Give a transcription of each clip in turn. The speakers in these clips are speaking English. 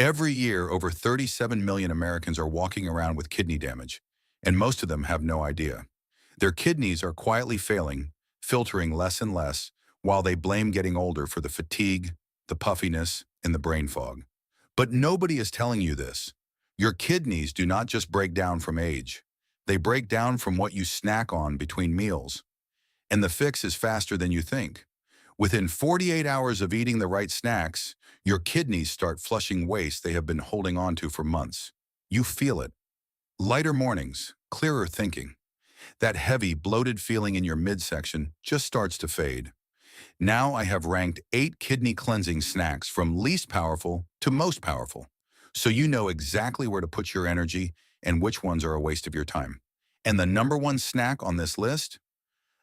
Every year, over 37 million Americans are walking around with kidney damage, and most of them have no idea. Their kidneys are quietly failing, filtering less and less, while they blame getting older for the fatigue, the puffiness, and the brain fog. But nobody is telling you this. Your kidneys do not just break down from age. They break down from what you snack on between meals. And the fix is faster than you think. Within 48 hours of eating the right snacks, your kidneys start flushing waste they have been holding on to for months. You feel it. Lighter mornings, clearer thinking. That heavy, bloated feeling in your midsection just starts to fade. Now I have ranked 8 kidney cleansing snacks from least powerful to most powerful, so you know exactly where to put your energy and which ones are a waste of your time. And the number one snack on this list?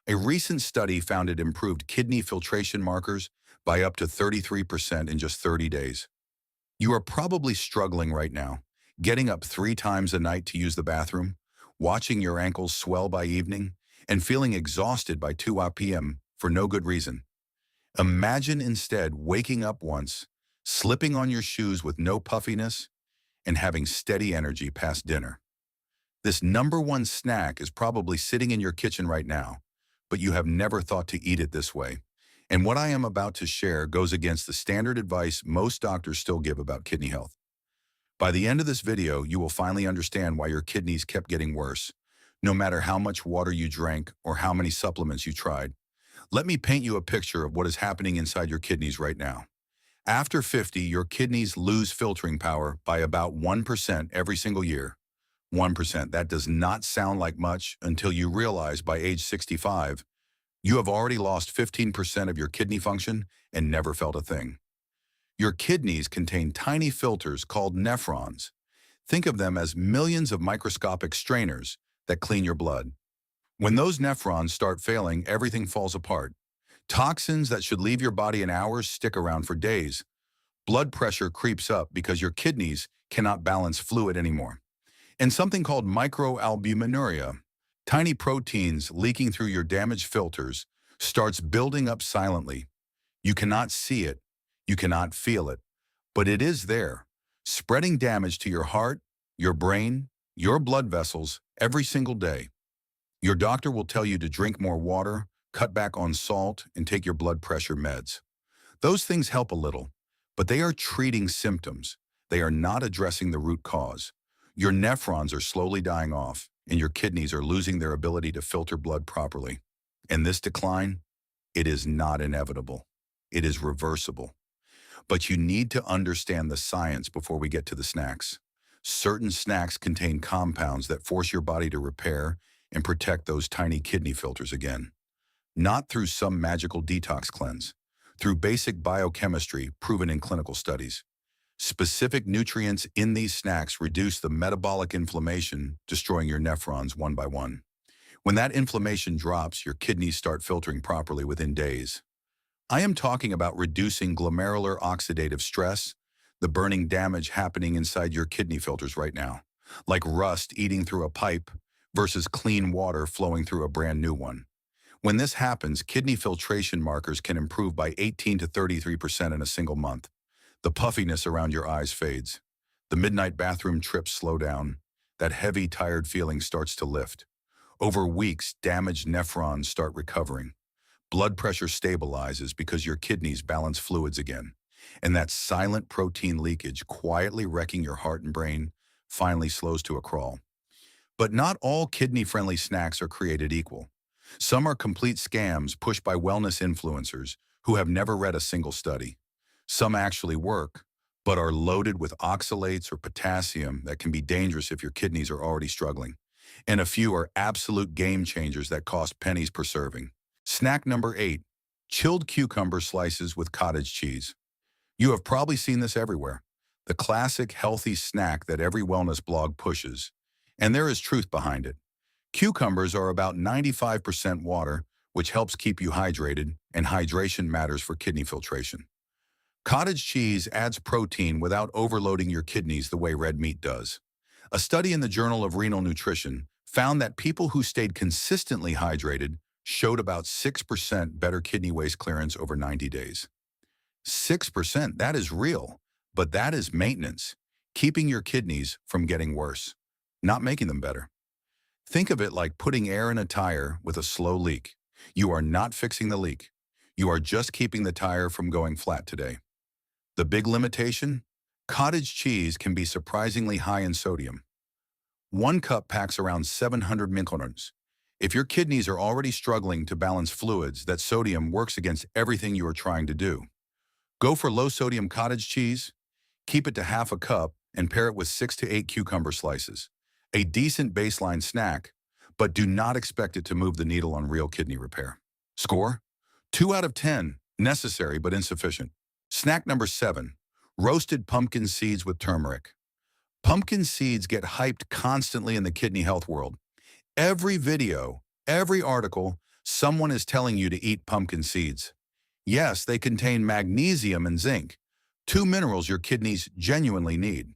A recent study found it improved kidney filtration markers by up to 33% in just 30 days. You are probably struggling right now, getting up 3 times a night to use the bathroom, watching your ankles swell by evening, and feeling exhausted by 2 p.m. for no good reason. Imagine instead waking up once, slipping on your shoes with no puffiness, and having steady energy past dinner. This number one snack is probably sitting in your kitchen right now, but you have never thought to eat it this way. And what I am about to share goes against the standard advice most doctors still give about kidney health. By the end of this video, you will finally understand why your kidneys kept getting worse, no matter how much water you drank or how many supplements you tried. Let me paint you a picture of what is happening inside your kidneys right now. After 50, your kidneys lose filtering power by about 1% every single year. 1%, that does not sound like much until you realize by age 65, you have already lost 15% of your kidney function and never felt a thing. Your kidneys contain tiny filters called nephrons. Think of them as millions of microscopic strainers that clean your blood. When those nephrons start failing, everything falls apart. Toxins that should leave your body in hours stick around for days. Blood pressure creeps up because your kidneys cannot balance fluid anymore. And something called microalbuminuria, tiny proteins leaking through your damaged filters, starts building up silently. You cannot see it, you cannot feel it, but it is there, spreading damage to your heart, your brain, your blood vessels every single day. Your doctor will tell you to drink more water, cut back on salt, and take your blood pressure meds. Those things help a little, but they are treating symptoms. They are not addressing the root cause. Your nephrons are slowly dying off, and your kidneys are losing their ability to filter blood properly. And this decline, it is not inevitable. It is reversible. But you need to understand the science before we get to the snacks. Certain snacks contain compounds that force your body to repair and protect those tiny kidney filters again. Not through some magical detox cleanse, through basic biochemistry proven in clinical studies. Specific nutrients in these snacks reduce the metabolic inflammation, destroying your nephrons one by one. When that inflammation drops, your kidneys start filtering properly within days. I am talking about reducing glomerular oxidative stress, the burning damage happening inside your kidney filters right now, like rust eating through a pipe versus clean water flowing through a brand new one. When this happens, kidney filtration markers can improve by 18 to 33% in a single month. The puffiness around your eyes fades. The midnight bathroom trips slow down. That heavy, tired feeling starts to lift. Over weeks, damaged nephrons start recovering. Blood pressure stabilizes because your kidneys balance fluids again. And that silent protein leakage, quietly wrecking your heart and brain, finally slows to a crawl. But not all kidney-friendly snacks are created equal. Some are complete scams pushed by wellness influencers who have never read a single study. Some actually work, but are loaded with oxalates or potassium that can be dangerous if your kidneys are already struggling. And a few are absolute game changers that cost pennies per serving. Snack number 8, chilled cucumber slices with cottage cheese. You have probably seen this everywhere. The classic healthy snack that every wellness blog pushes. And there is truth behind it. Cucumbers are about 95% water, which helps keep you hydrated, and hydration matters for kidney filtration. Cottage cheese adds protein without overloading your kidneys the way red meat does. A study in the Journal of Renal Nutrition found that people who stayed consistently hydrated showed about 6% better kidney waste clearance over 90 days. 6%, that is real. But that is maintenance, keeping your kidneys from getting worse, not making them better. Think of it like putting air in a tire with a slow leak. You are not fixing the leak. You are just keeping the tire from going flat today. The big limitation? Cottage cheese can be surprisingly high in sodium. One cup packs around 700 micrograms. If your kidneys are already struggling to balance fluids, that sodium works against everything you are trying to do. Go for low-sodium cottage cheese, keep it to half a cup, and pair it with 6 to 8 cucumber slices. A decent baseline snack, but do not expect it to move the needle on real kidney repair. Score? 2 out of 10, necessary but insufficient. Snack number 7, roasted pumpkin seeds with turmeric. Pumpkin seeds get hyped constantly in the kidney health world. Every video, every article, someone is telling you to eat pumpkin seeds. Yes, they contain magnesium and zinc, two minerals your kidneys genuinely need.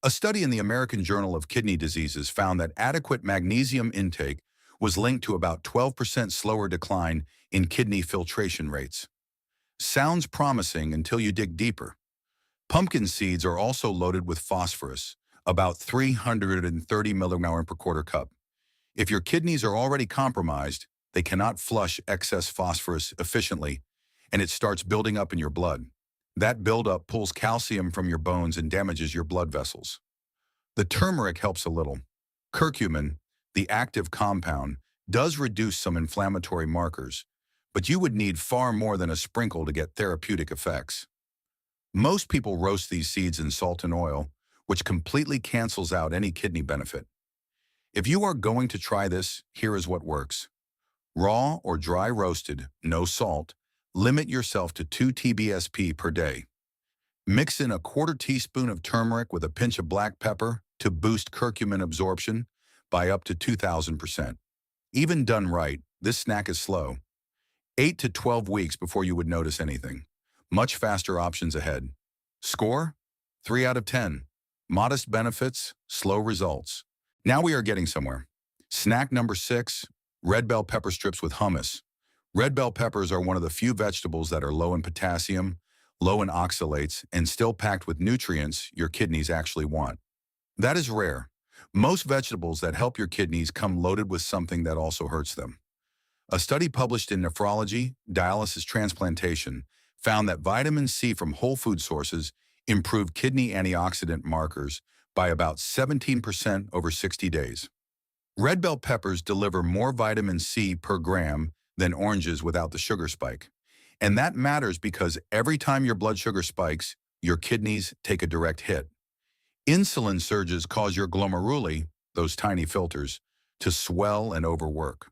A study in the American Journal of Kidney Diseases found that adequate magnesium intake was linked to about 12% slower decline in kidney filtration rates. Sounds promising until you dig deeper. Pumpkin seeds are also loaded with phosphorus, about 330 milligrams per quarter cup. If your kidneys are already compromised, they cannot flush excess phosphorus efficiently, and it starts building up in your blood. That buildup pulls calcium from your bones and damages your blood vessels. The turmeric helps a little. Curcumin, the active compound, does reduce some inflammatory markers, but you would need far more than a sprinkle to get therapeutic effects. Most people roast these seeds in salt and oil, which completely cancels out any kidney benefit. If you are going to try this, here is what works. Raw or dry roasted, no salt, limit yourself to 2 TBSP per day. Mix in a quarter teaspoon of turmeric with a pinch of black pepper to boost curcumin absorption by up to 2,000%. Even done right, this snack is slow. 8 to 12 weeks before you would notice anything. Much faster options ahead. Score? 3 out of 10. Modest benefits, slow results. Now we are getting somewhere. Snack number 6, red bell pepper strips with hummus. Red bell peppers are one of the few vegetables that are low in potassium, low in oxalates, and still packed with nutrients your kidneys actually want. That is rare. Most vegetables that help your kidneys come loaded with something that also hurts them. A study published in Nephrology, Dialysis Transplantation, found that vitamin C from whole food sources improved kidney antioxidant markers by about 17% over 60 days. Red bell peppers deliver more vitamin C per gram than oranges without the sugar spike. And that matters because every time your blood sugar spikes, your kidneys take a direct hit. Insulin surges cause your glomeruli, those tiny filters, to swell and overwork.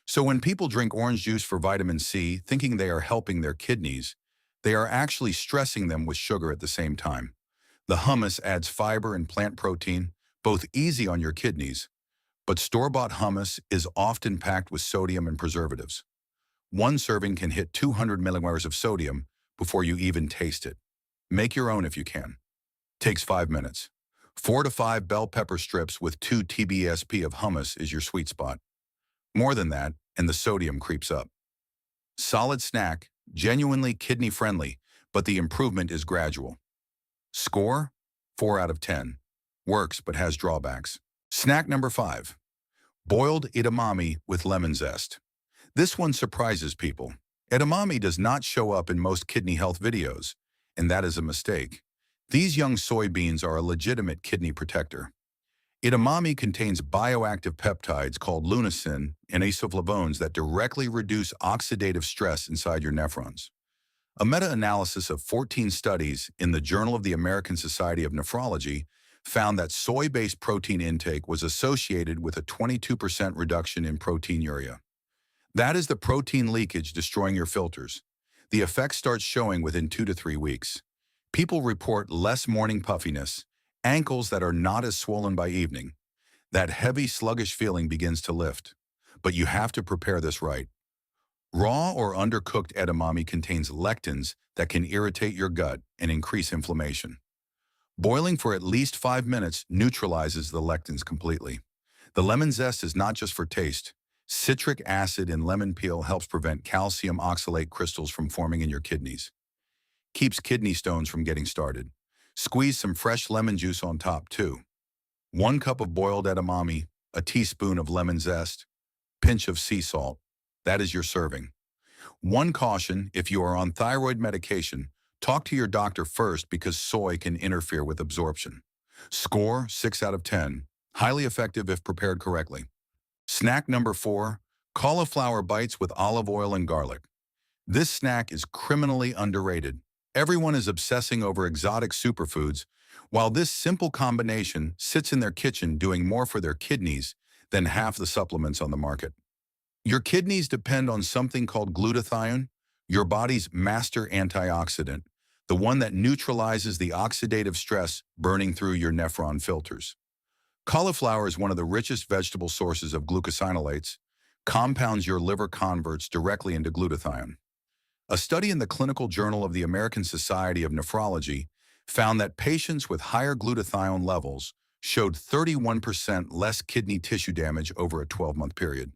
So when people drink orange juice for vitamin C, thinking they are helping their kidneys, they are actually stressing them with sugar at the same time. The hummus adds fiber and plant protein, both easy on your kidneys, but store-bought hummus is often packed with sodium and preservatives. One serving can hit 200 milligrams of sodium before you even taste it. Make your own if you can. Takes 5 minutes. 4 to 5 bell pepper strips with 2 TBSP of hummus is your sweet spot. More than that, and the sodium creeps up. Solid snack, genuinely kidney-friendly, but the improvement is gradual. Score? 4 out of 10. Works, but has drawbacks. Snack number 5. Boiled edamame with lemon zest. This one surprises people. Edamame does not show up in most kidney health videos, and that is a mistake. These young soybeans are a legitimate kidney protector. Edamame contains bioactive peptides called leucine and isoflavones that directly reduce oxidative stress inside your nephrons. A meta-analysis of 14 studies in the Journal of the American Society of Nephrology found that soy-based protein intake was associated with a 22% reduction in proteinuria. That is the protein leakage destroying your filters. The effect starts showing within 2 to 3 weeks. People report less morning puffiness, ankles that are not as swollen by evening. That heavy, sluggish feeling begins to lift. But you have to prepare this right. Raw or undercooked edamame contains lectins that can irritate your gut and increase inflammation. Boiling for at least 5 minutes neutralizes the lectins completely. The lemon zest is not just for taste. Citric acid in lemon peel helps prevent calcium oxalate crystals from forming in your kidneys. Keeps kidney stones from getting started. Squeeze some fresh lemon juice on top, too. 1 cup of boiled edamame, a teaspoon of lemon zest, pinch of sea salt. That is your serving. One caution: if you are on thyroid medication, talk to your doctor first because soy can interfere with absorption. Score 6 out of 10. Highly effective if prepared correctly. Snack number 4, cauliflower bites with olive oil and garlic. This snack is criminally underrated. Everyone is obsessing over exotic superfoods, while this simple combination sits in their kitchen doing more for their kidneys than half the supplements on the market. Your kidneys depend on something called glutathione, your body's master antioxidant, the one that neutralizes the oxidative stress burning through your nephron filters. Cauliflower is one of the richest vegetable sources of glucosinolates, compounds your liver converts directly into glutathione. A study in the Clinical Journal of the American Society of Nephrology found that patients with higher glutathione levels showed 31% less kidney tissue damage over a 12-month period.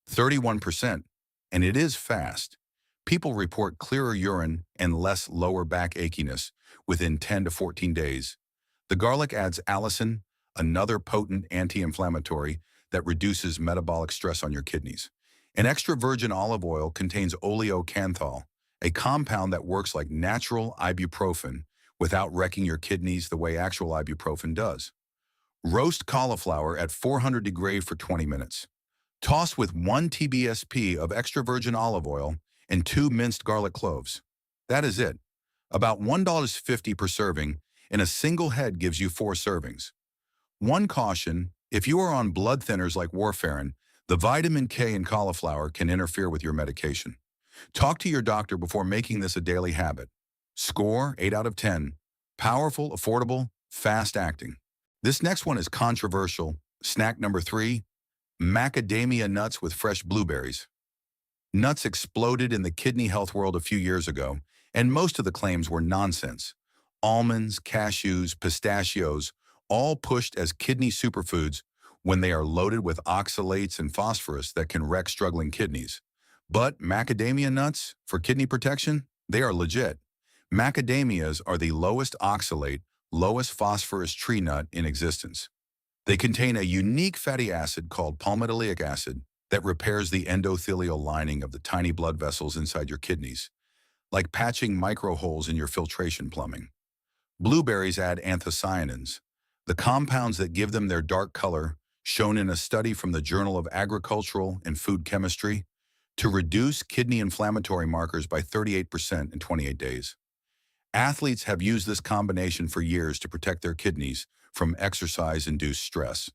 31%, and it is fast. People report clearer urine and less lower back achiness within 10 to 14 days. The garlic adds allicin, another potent anti-inflammatory that reduces metabolic stress on your kidneys. An extra virgin olive oil contains oleocanthal, a compound that works like natural ibuprofen without wrecking your kidneys the way actual ibuprofen does. Roast cauliflower at 400 degrees for 20 minutes. Toss with 1 TBSP of extra virgin olive oil and 2 minced garlic cloves. That is it. About $1.50 per serving, and a single head gives you 4 servings. One caution: if you are on blood thinners like warfarin, the vitamin K in cauliflower can interfere with your medication. Talk to your doctor before making this a daily habit. Score 8 out of 10. Powerful, affordable, fast-acting. This next one is controversial. Snack number 3, macadamia nuts with fresh blueberries. Nuts exploded in the kidney health world a few years ago, and most of the claims were nonsense. Almonds, cashews, pistachios, all pushed as kidney superfoods when they are loaded with oxalates and phosphorus that can wreck struggling kidneys. But macadamia nuts, for kidney protection, they are legit. Macadamias are the lowest oxalate, lowest phosphorus tree nut in existence. They contain a unique fatty acid called palmitoleic acid that repairs the endothelial lining of the tiny blood vessels inside your kidneys, like patching micro holes in your filtration plumbing. Blueberries add anthocyanins, the compounds that give them their dark color, shown in a study from the Journal of Agricultural and Food Chemistry, to reduce kidney inflammatory markers by 38% in 28 days. Athletes have used this combination for years to protect their kidneys from exercise-induced stress.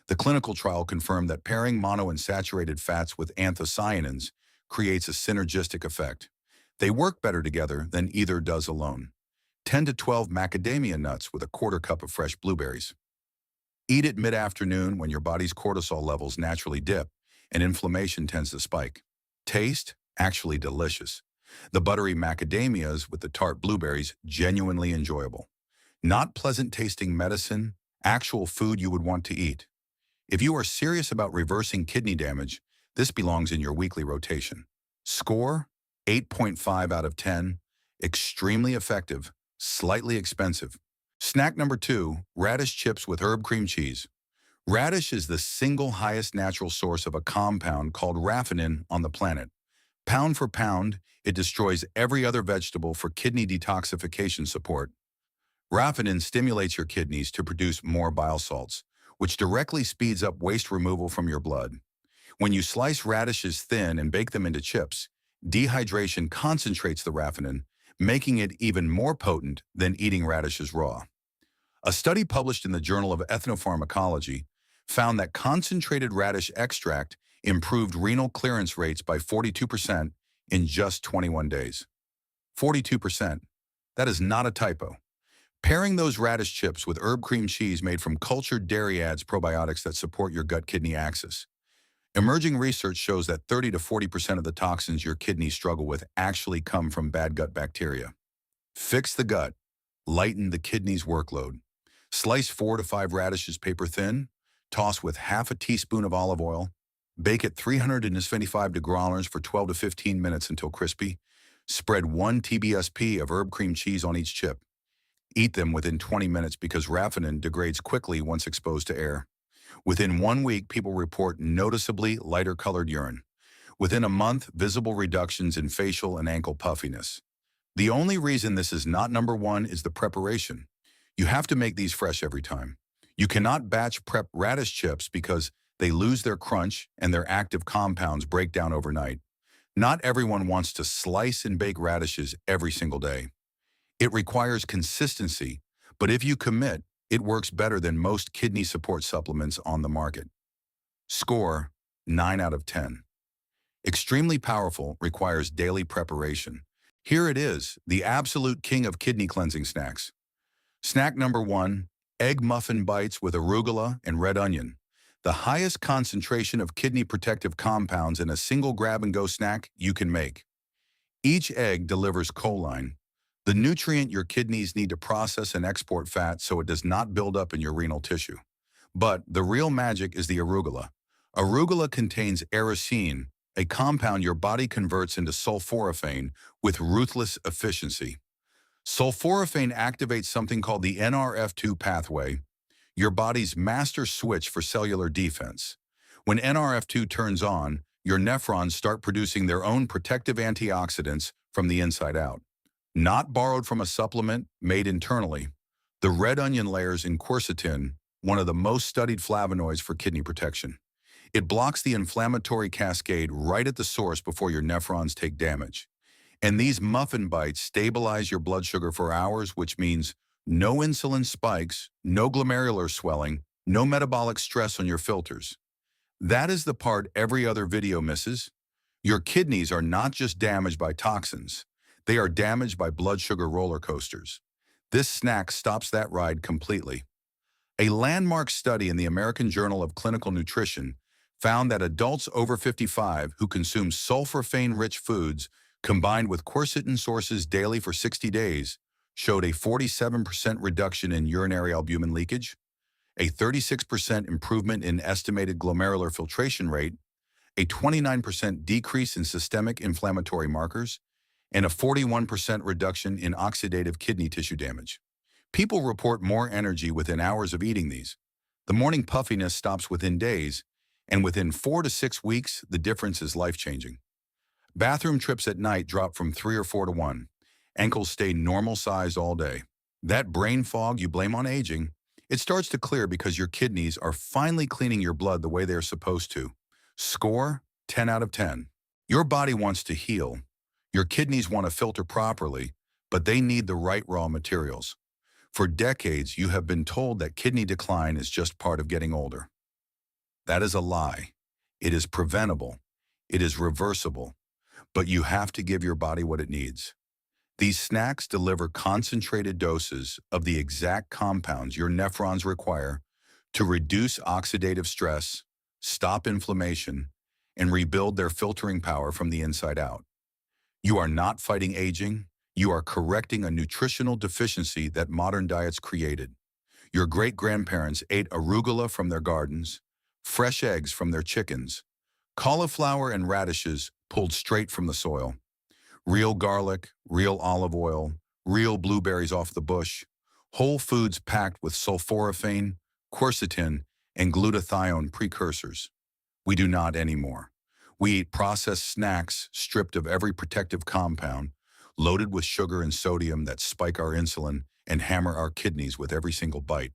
The clinical trial confirmed that pairing monounsaturated fats with anthocyanins creates a synergistic effect. They work better together than either does alone. 10 to 12 macadamia nuts with a quarter cup of fresh blueberries. Eat it mid-afternoon when your body's cortisol levels naturally dip and inflammation tends to spike. Taste? Actually delicious. The buttery macadamias with the tart blueberries genuinely enjoyable. Not pleasant-tasting medicine, actual food you would want to eat. If you are serious about reversing kidney damage, this belongs in your weekly rotation. Score 8.5 out of 10. Extremely effective, slightly expensive. Snack number 2, radish chips with herb cream cheese. Radish is the single highest natural source of a compound called raffinine on the planet. Pound for pound, it destroys every other vegetable for kidney detoxification support. Raffinine stimulates your kidneys to produce more bile salts, which directly speeds up waste removal from your blood. When you slice radishes thin and bake them into chips, dehydration concentrates the raffinine, making it even more potent than eating radishes raw. A study published in the Journal of Ethnopharmacology found that concentrated radish extract improved renal clearance rates by 42% in just 21 days. 42%. That is not a typo. Pairing those radish chips with herb cream cheese made from cultured dairy adds probiotics that support your gut-kidney axis. Emerging research shows that 30 to 40% of the toxins your kidneys struggle with actually come from bad gut bacteria. Fix the gut. Lighten the kidney's workload. Slice 4 to 5 radishes paper thin. Toss with half a teaspoon of olive oil. Bake at 325 degrees for 12 to 15 minutes until crispy. Spread 1 TBSP of herb cream cheese on each chip. Eat them within 20 minutes because raffinin degrades quickly once exposed to air. Within 1 week, people report noticeably lighter colored urine. Within a month, visible reductions in facial and ankle puffiness. The only reason this is not number one is the preparation. You have to make these fresh every time. You cannot batch prep radish chips because they lose their crunch and their active compounds break down overnight. Not everyone wants to slice and bake radishes every single day. It requires consistency, but if you commit, it works better than most kidney support supplements on the market. Score: 9 out of 10. Extremely powerful, requires daily preparation. Here it is, the absolute king of kidney cleansing snacks. Snack number 1, egg muffin bites with arugula and red onion. The highest concentration of kidney protective compounds in a single grab-and-go snack you can make. Each egg delivers choline, the nutrient your kidneys need to process and export fat so it does not build up in your renal tissue. But the real magic is the arugula. Arugula contains ericene, a compound your body converts into sulforaphane with ruthless efficiency. Sulforaphane activates something called the NRF2 pathway, your body's master switch for cellular defense. When NRF2 turns on, your nephrons start producing their own protective antioxidants from the inside out. Not borrowed from a supplement, made internally. The red onion layers in quercetin, one of the most studied flavonoids for kidney protection. It blocks the inflammatory cascade right at the source before your nephrons take damage. And these muffin bites stabilize your blood sugar for hours, which means no insulin spikes, no glomerular swelling, no metabolic stress on your filters. That is the part every other video misses. Your kidneys are not just damaged by toxins. They are damaged by blood sugar roller coasters. This snack stops that ride completely. A landmark study in the American Journal of Clinical Nutrition found that adults over 55 who consume sulforaphane-rich foods combined with quercetin sources daily for 60 days showed a 47% reduction in urinary albumin leakage, a 36% improvement in estimated glomerular filtration rate, a 29% decrease in systemic inflammatory markers, and a 41% reduction in oxidative kidney tissue damage. People report more energy within hours of eating these. The morning puffiness stops within days, and within 4 to 6 weeks, the difference is life-changing. Bathroom trips at night drop from 3 or 4 to 1. Ankles stay normal-sized all day. That brain fog you blame on aging, it starts to clear because your kidneys are finally cleaning your blood the way they're supposed to. Score: 10 out of 10. Your body wants to heal. Your kidneys want to filter properly, but they need the right raw materials. For decades, you have been told that kidney decline is just part of getting older. That is a lie. It is preventable. It is reversible. But you have to give your body what it needs. These snacks deliver concentrated doses of the exact compounds your nephrons require to reduce oxidative stress, stop inflammation, and rebuild their filtering power from the inside out. You are not fighting aging. You are correcting a nutritional deficiency that modern diets created. Your great-grandparents ate arugula from their gardens, fresh eggs from their chickens, cauliflower and radishes pulled straight from the soil, real garlic, real olive oil, real blueberries off the bush, whole foods packed with sulforaphane, quercetin, and glutathione precursors. We do not anymore. We eat processed snacks stripped of every protective compound, loaded with sugar and sodium that spike our insulin and hammer our kidneys with every single bite.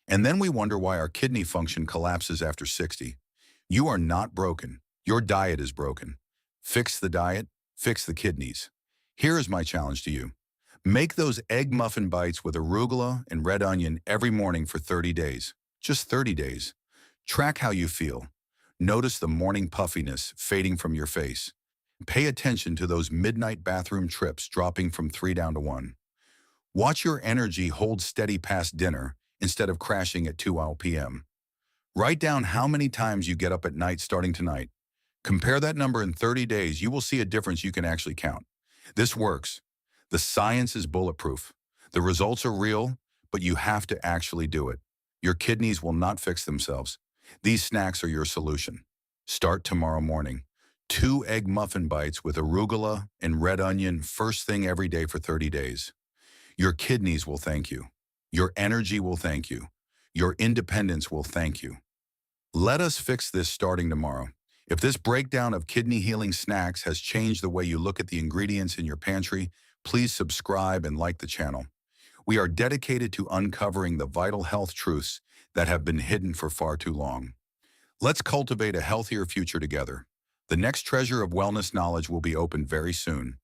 And then we wonder why our kidney function collapses after 60. You are not broken. Your diet is broken. Fix the diet, fix the kidneys. Here is my challenge to you. Make those egg muffin bites with arugula and red onion every morning for 30 days. Just 30 days. Track how you feel. Notice the morning puffiness fading from your face. Pay attention to those midnight bathroom trips dropping from 3 down to 1. Watch your energy hold steady past dinner instead of crashing at 2 p.m. Write down how many times you get up at night starting tonight. Compare that number in 30 days. You will see a difference you can actually count. This works. The science is bulletproof. The results are real, but you have to actually do it. Your kidneys will not fix themselves. These snacks are your solution. Start tomorrow morning. 2 egg muffin bites with arugula and red onion first thing every day for 30 days. Your kidneys will thank you. Your energy will thank you. Your independence will thank you. Let us fix this starting tomorrow. If this breakdown of kidney healing snacks has changed the way you look at the ingredients in your pantry, please subscribe and like the channel. We are dedicated to uncovering the vital health truths that have been hidden for far too long. Let's cultivate a healthier future together. The next treasure of wellness knowledge will be opened very soon.